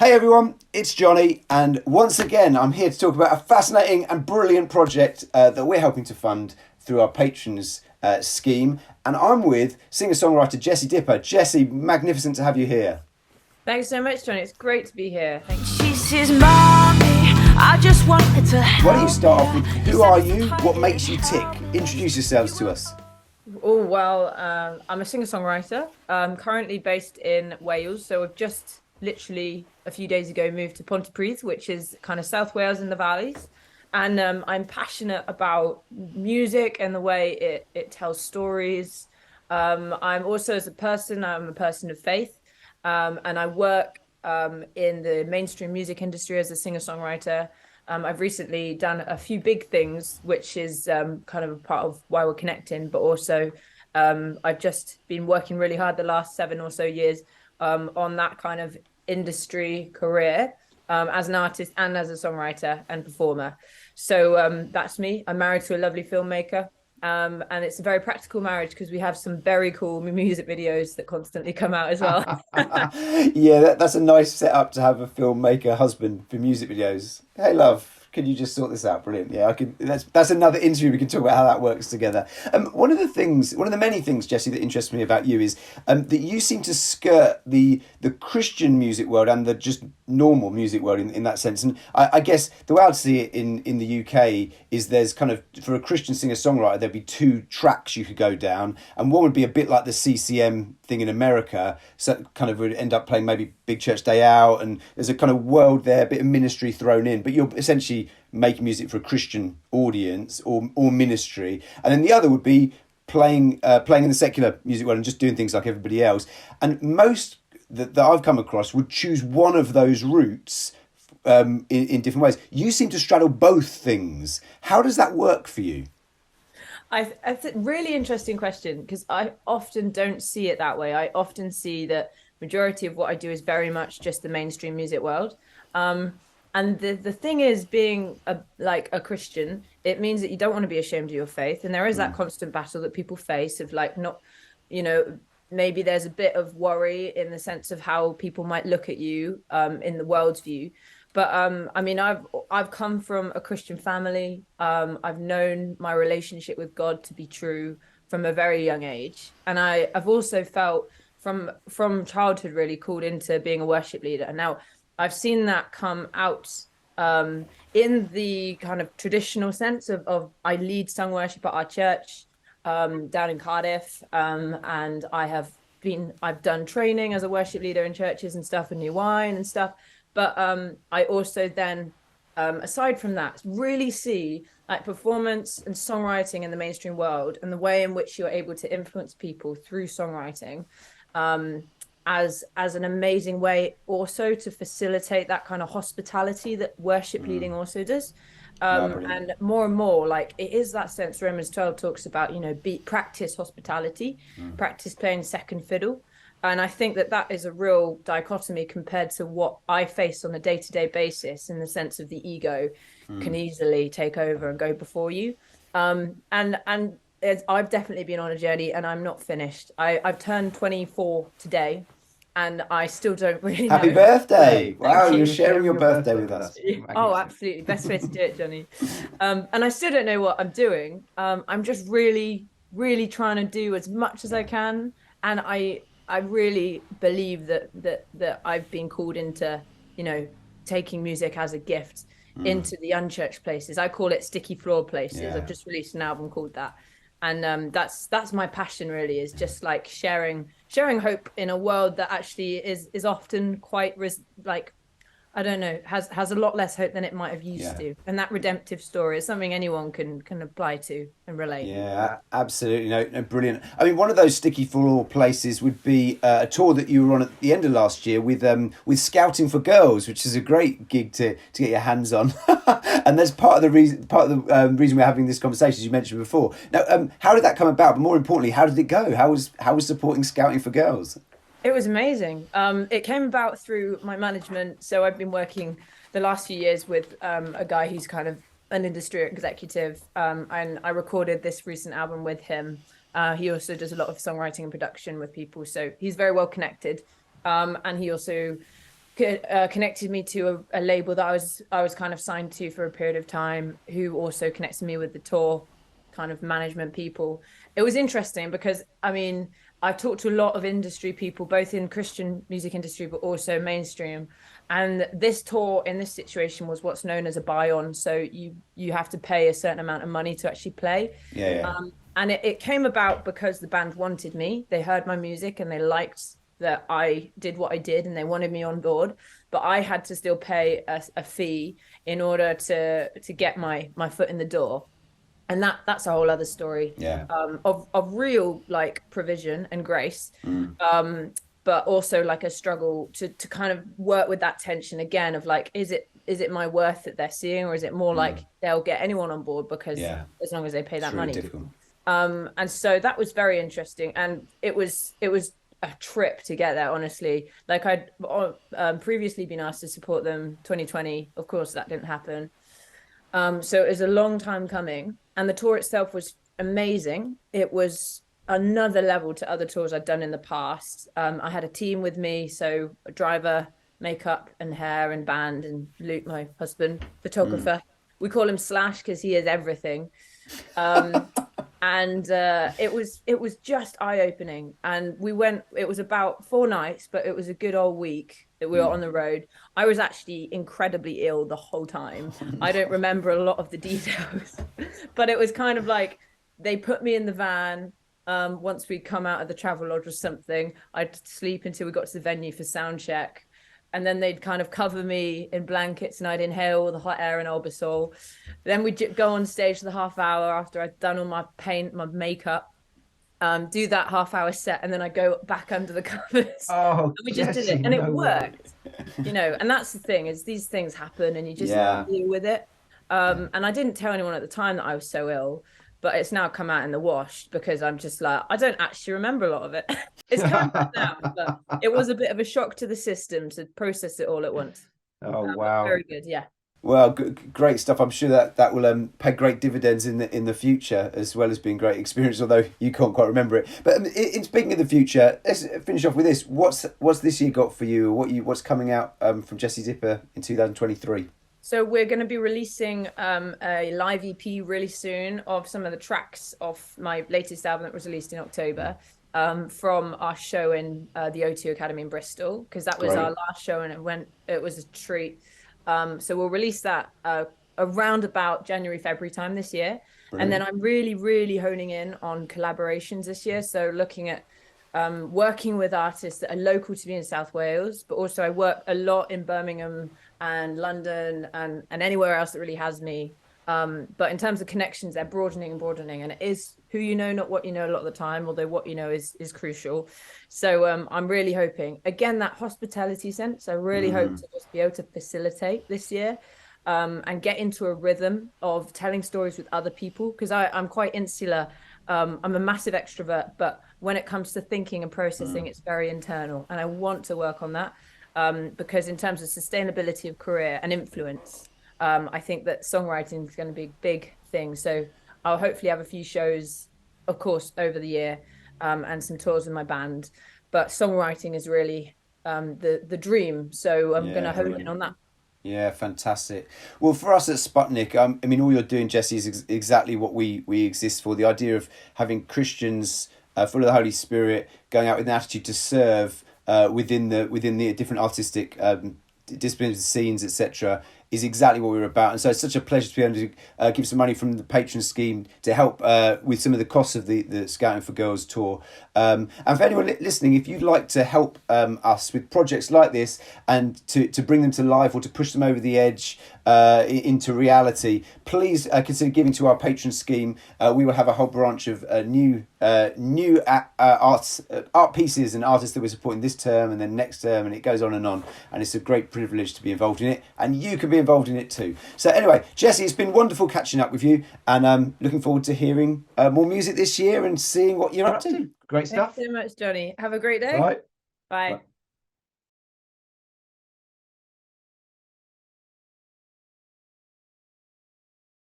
Hey everyone, it's Johnny, and once again I'm here to talk about a fascinating and brilliant project that we're helping to fund through our patrons scheme. And I'm with singer-songwriter Jessie Dipper. Jessie, magnificent to have you here. Thanks so much, Johnny. It's great to be here. Thank you. She says, "Mommy, I just wanted to help." Why don't you start off with who are you, what makes you tick? Introduce yourselves to us. Oh, well, I'm a singer-songwriter. Currently based in Wales. So I've just literally a few days ago moved to Pontypridd, which is kind of South Wales in the valleys. And I'm passionate about music and the way it tells stories. I'm also, as a person, I'm a person of faith. And I work in the mainstream music industry as a singer-songwriter. I've recently done a few big things, which is kind of a part of why we're connecting, but also I've just been working really hard the last 7 or so years on that kind of industry career as an artist and as a songwriter and performer. So that's me. I'm married to a lovely filmmaker. And it's a very practical marriage because we have some very cool music videos that constantly come out as well. Yeah, that's a nice setup to have a filmmaker husband for music videos. Hey, love. Can you just sort this out? Brilliant. Yeah, I can. That's another interview. We can talk about how that works together. One of the many things, Jessie, that interests me about you is that you seem to skirt the Christian music world and the just normal music world in that sense. And I guess the way I'd see it in the UK is there's kind of, for a Christian singer-songwriter, there'd be two tracks you could go down, and one would be a bit like the CCM thing in America, so kind of would end up playing maybe Big Church Day Out, and there's a kind of world there, a bit of ministry thrown in, but you're essentially making music for a Christian audience or ministry. And then the other would be playing in the secular music world and just doing things like everybody else. And most that I've come across would choose one of those routes in different ways. You seem to straddle both things. How does that work for you? Really interesting question because I often don't see it that way. I often see that majority of what I do is very much just the mainstream music world. And the thing is, being a Christian, it means that you don't want to be ashamed of your faith, and there is that constant battle that people face of like not, you know, maybe there's a bit of worry in the sense of how people might look at you in the world's view. But I mean, I've come from a Christian family. I've known my relationship with God to be true from a very young age, and I've also felt from childhood really called into being a worship leader. And now I've seen that come out in the kind of traditional sense of I lead sung worship at our church down in Cardiff, and I've done training as a worship leader in churches and stuff, and New Wine and stuff. But I also then, aside from that, really see like performance and songwriting in the mainstream world and the way in which you're able to influence people through songwriting as an amazing way also to facilitate that kind of hospitality that worship leading also does. No, brilliant. And more, like it is that sense Romans 12 talks about, practice hospitality, practice playing second fiddle. And I think that is a real dichotomy compared to what I face on a day-to-day basis in the sense of the ego can easily take over and go before you. And I've definitely been on a journey and I'm not finished. I've turned 24 today and I still don't really know. Happy birthday! Wow, Thank you're you. sharing your birthday with us. Oh, absolutely. Best way to do it, Johnny. And I still don't know what I'm doing. I'm just really, really trying to do as much as I can. And I really believe that I've been called into, taking music as a gift into the unchurched places. I call it sticky floor places. Yeah. I've just released an album called that. And that's my passion really, is just like sharing hope in a world that actually is often quite like, I don't know, has a lot less hope than it might have used to. And that redemptive story is something anyone can apply to and relate. Yeah, absolutely. No, brilliant. I mean, one of those sticky floor places would be a tour that you were on at the end of last year with Scouting for Girls, which is a great gig to get your hands on. And that's part of the reason we're having this conversation, as you mentioned before. Now, how did that come about? But more importantly, how did it go? How was supporting Scouting for Girls? It was amazing. It came about through my management. So I've been working the last few years with a guy who's kind of an industry executive, and I recorded this recent album with him. He also does a lot of songwriting and production with people, so he's very well connected. And he also connected me to a label that I was kind of signed to for a period of time, who also connected me with the tour kind of management people. It was interesting because I mean, I've talked to a lot of industry people, both in Christian music industry but also mainstream. And this tour in this situation was what's known as a buy-on. So you have to pay a certain amount of money to actually play. Yeah, yeah. And it came about because the band wanted me. They heard my music and they liked that I did what I did and they wanted me on board. But I had to still pay a fee in order to get my foot in the door. And that's a whole other story. Yeah. Of real like provision and grace. But also like a struggle to kind of work with that tension again of like, is it my worth that they're seeing, or is it more like they'll get anyone on board because as long as they pay that money. Difficult. And so that was very interesting, and it was a trip to get there, honestly. Like I'd previously been asked to support them 2020. Of course that didn't happen. So it was a long time coming, and the tour itself was amazing. It was another level to other tours I'd done in the past. I had a team with me, so a driver, makeup and hair and band, and Luke, my husband, photographer. We call him Slash because he is everything. And it was just eye-opening. And we went, it was about 4 nights, but it was a good old week that we were on the road. I was actually incredibly ill the whole time. I don't remember a lot of the details, but it was kind of like they put me in the van. Once we'd come out of the travel lodge or something, I'd sleep until we got to the venue for sound check. And then they'd kind of cover me in blankets and I'd inhale all the hot air and Olbasol. Then we'd go on stage for the half hour after I'd done all my paint, my makeup, do that half-hour set, and then I go back under the covers. Oh, and we just did it, and it worked. And that's the thing, is these things happen and you just deal with it. And I didn't tell anyone at the time that I was so ill, but it's now come out in the wash because I'm just like, I don't actually remember a lot of it. It's coming back now, but it was a bit of a shock to the system to process it all at once. Oh, wow. Very good, yeah. Well, great stuff. I'm sure that will pay great dividends in the future, as well as being great experience. Although you can't quite remember it. But in speaking of the future, let's finish off with this. What's this year got for you? What's coming out from Jessie Dipper in 2023? So we're going to be releasing a live EP really soon of some of the tracks off my latest album that was released in October, from our show in the O2 Academy in Bristol, because that was our last show and it was a treat. So we'll release that around about January, February time this year. Brilliant. And then I'm really, really honing in on collaborations this year. So looking at working with artists that are local to me in South Wales, but also I work a lot in Birmingham and London and anywhere else that really has me. But in terms of connections, they're broadening, and it is who you know, not what you know a lot of the time, although what you know is crucial. So I'm really hoping, again, that hospitality sense, I really hope to just be able to facilitate this year, and get into a rhythm of telling stories with other people, because I'm quite insular. I'm a massive extrovert, but when it comes to thinking and processing, it's very internal, and I want to work on that, because in terms of sustainability of career and influence, I think that songwriting is going to be a big thing. So I'll hopefully have a few shows, of course, over the year, and some tours with my band. But songwriting is really the dream. So I'm going to hone in on that. Yeah, fantastic. Well, for us at Sputnik, I mean, all you're doing, Jessie, is exactly what we exist for. The idea of having Christians full of the Holy Spirit going out with an attitude to serve within the different artistic disciplines, scenes, etc., is exactly what we're about. And so it's such a pleasure to be able to give some money from the patron scheme to help with some of the costs of the Scouting for Girls tour. And for anyone listening, if you'd like to help us with projects like this and to bring them to life or to push them over the edge into reality, please consider giving to our patron scheme. We will have a whole branch of new art pieces and artists that we're supporting this term and then next term, and it goes on. And it's a great privilege to be involved in it, and you can be involved in it too. So anyway, Jessie, it's been wonderful catching up with you, and I'm looking forward to hearing more music this year and seeing what you're up to. Great stuff. Thanks so much, Johnny. Have a great day. Right. Bye.